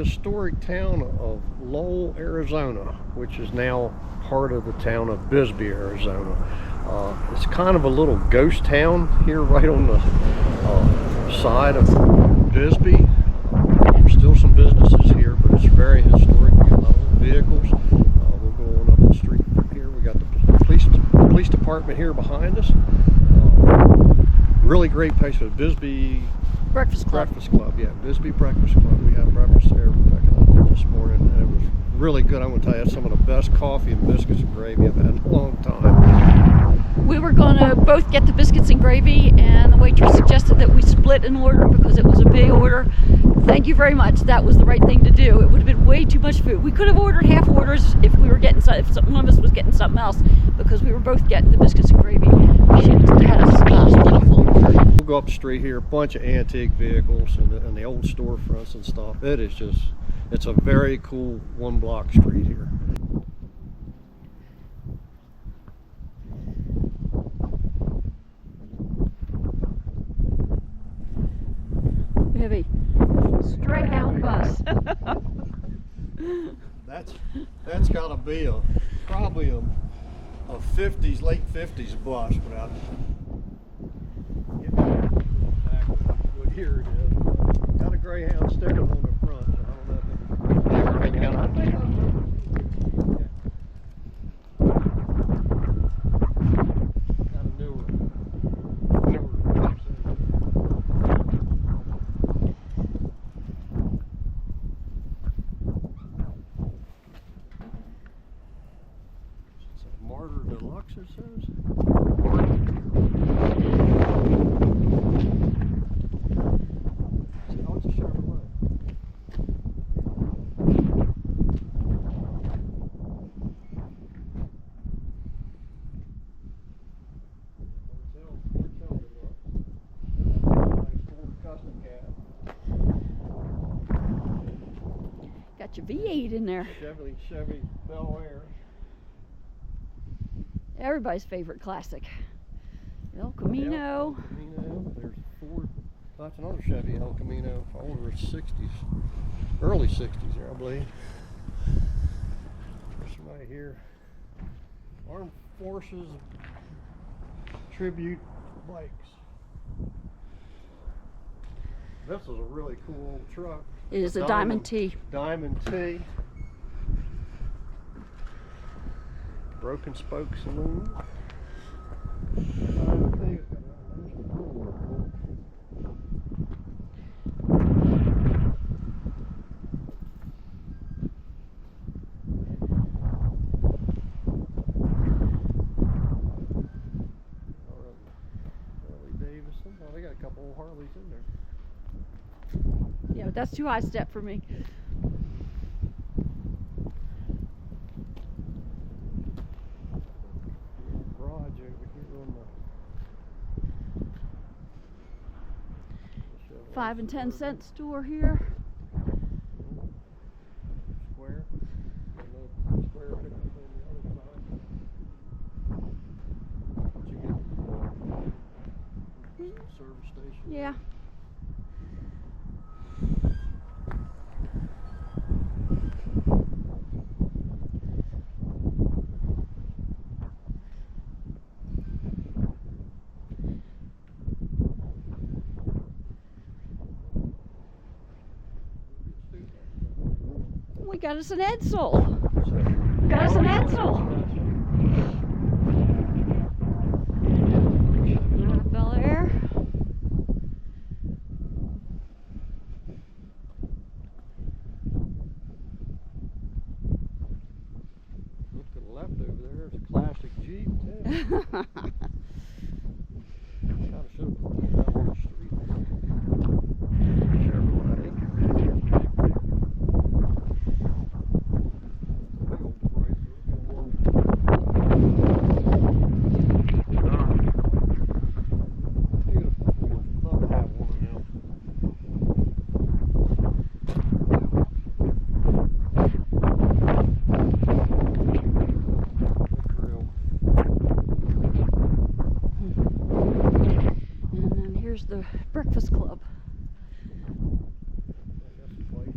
historic town of Lowell, Arizona, which is now part of the town of Bisbee, Arizona. It's kind of a little ghost town here right on the side of Bisbee. There's still some businesses here, but it's very historic. We got a lot of vehicles. We'll go on up the street from here. We got the police department here behind us. Really great place for Bisbee Breakfast Club. Yeah, Bisbee Breakfast Club. We had breakfast there this morning, and it was really good. I'm going to tell you, that's some of the best coffee and biscuits and gravy I've had in a long time. We were going to both get the biscuits and gravy, and the waitress suggested that we split an order because it was a big order. Thank you very much. That was the right thing to do. It would have been way too much food. We could have ordered half orders if we were getting if one of us was getting something else, because we were both getting the biscuits and gravy. She had us split a full order. We'll go up the street here, a bunch of antique vehicles and the old storefronts and stuff. It's a very cool one-block street here. We have a stray hound bus. That's got to be probably a 50s, late 50s bus without getting back what year it is. Got a Greyhound sticker on the front, so I don't know if it's kind of newer. It's a Martyr Deluxe, it says. Oh, it's a Chevrolet. Got your V8 in there. Chevy Bel Air. Everybody's favorite classic. El Camino. El Camino. There's Ford. That's another Chevy El Camino. Older 60s, early 60s here, I believe. There's somebody here. Armed Forces tribute bikes. This is a really cool old truck. It is a Diamond T. Diamond T. Broken spoke saloon. Diamond T. Harley Davidson. Oh, they got a couple old Harleys in there. Yeah, but that's too high step for me. Garage over here on the 5 and 10 cent store here. Square. Another square pickup on the other side. What you get? Service station. Yeah. We got us an Edsel. Got us an Edsel. Bel Air. Look to the left over there. There's a classic Jeep too. Kind of should have put that down on the street. Chevrolet. Big old price. Beautiful Ford. Love to have one of them. Grill. And then here's the Breakfast Club. That's the place.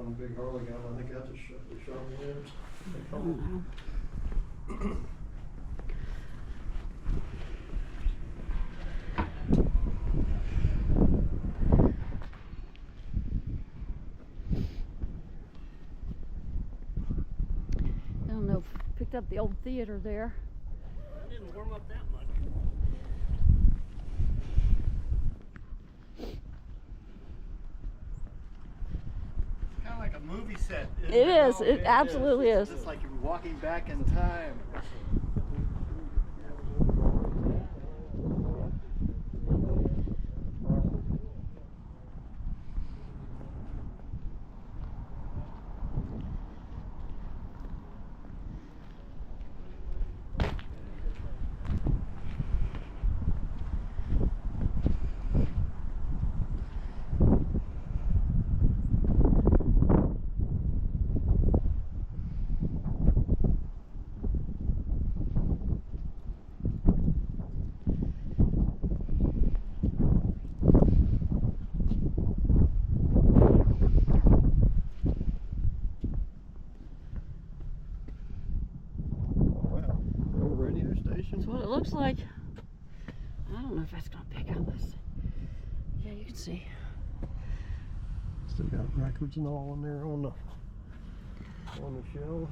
I'm a big Harley guy. I think that's a shovel limbs. I don't know. Picked up the old theater there. I didn't warm up that much. It's kind of like a movie set. Isn't It is. Oh, It absolutely is. It's like you're walking back in time. That's what it looks like. I don't know if that's gonna pick up this. Yeah, you can see. Still got records and all in there on the shelf.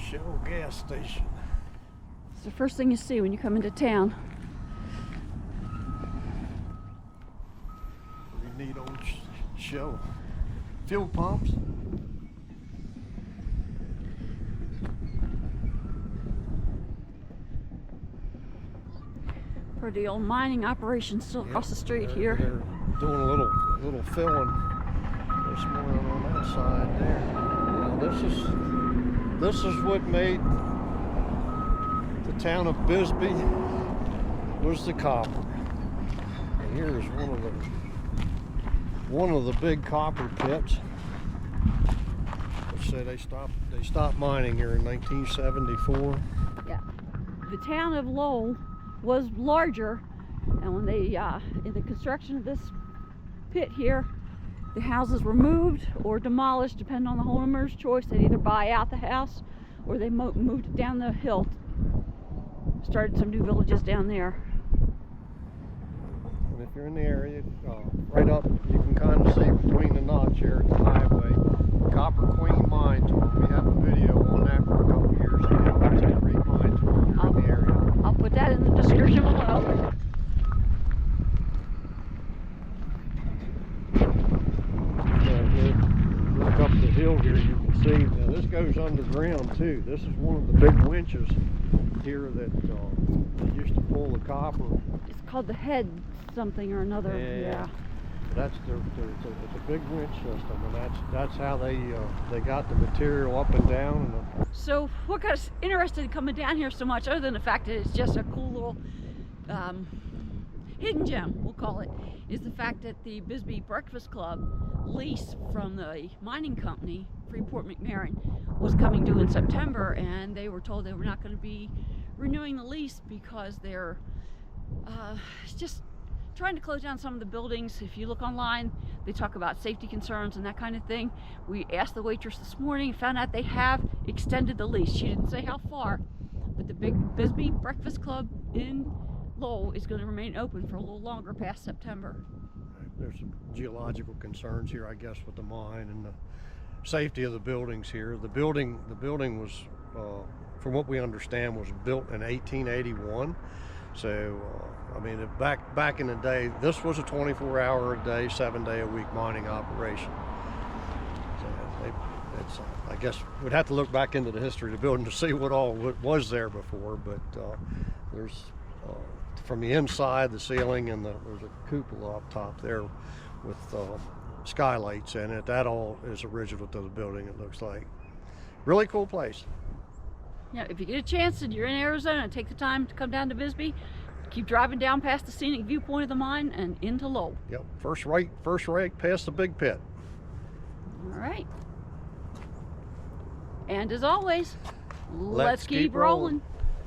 Shell gas station. It's the first thing you see when you come into town. Pretty neat old Shell fuel pumps. Pretty old mining operation still across the street here. They're doing a little filling this morning on that side there. Now this is what made the town of Bisbee was the copper. And here's one of the big copper pits. Let's say they stopped mining here in 1974. Yeah. The town of Lowell was larger, and when they in the construction of this pit here, the houses were moved or demolished depending on the homeowner's choice. They'd either buy out the house or they moved it down the hill, started some new villages down there. And if you're in the area, right up, you can kind of see between the notch here at the highway, Copper Queen Mine Tour. We have a video on that for a couple years ago. It's a great mine tour if you're in the area. I'll put that in the description below. Look up the hill here, you can see. Now this goes underground too. This is one of the big winches here that they used to pull the copper. It's called the head something or another. Yeah. That's it's a big winch system, and that's how they got the material up and down. So what got us interested in coming down here so much, other than the fact that it's just a cool little hidden gem, we'll call it, is the fact that the Bisbee Breakfast Club lease from the mining company, Freeport McMoRan, was coming due in September, and they were told they were not going to be renewing the lease because they're just trying to close down some of the buildings. If you look online, they talk about safety concerns and that kind of thing. We asked the waitress this morning, found out they have extended the lease. She didn't say how far, but the big Bisbee Breakfast Club in Lowell is going to remain open for a little longer past September. There's some geological concerns here, I guess, with the mine and the safety of the buildings here. The building was, from what we understand, was built in 1881. So, I mean, back in the day, this was a 24-hour-a-day, 7-day-a-week mining operation. So I guess we'd have to look back into the history of the building to see what all was there before. But there's from the inside, the ceiling, and there's a cupola up top there with skylights in it. That all is original to the building. It looks like really cool place. Yeah, if you get a chance and you're in Arizona, take the time to come down to Bisbee. Keep driving down past the scenic viewpoint of the mine and into Lowell. Yep, first right past the big pit. All right. And as always, let's keep rolling. rolling.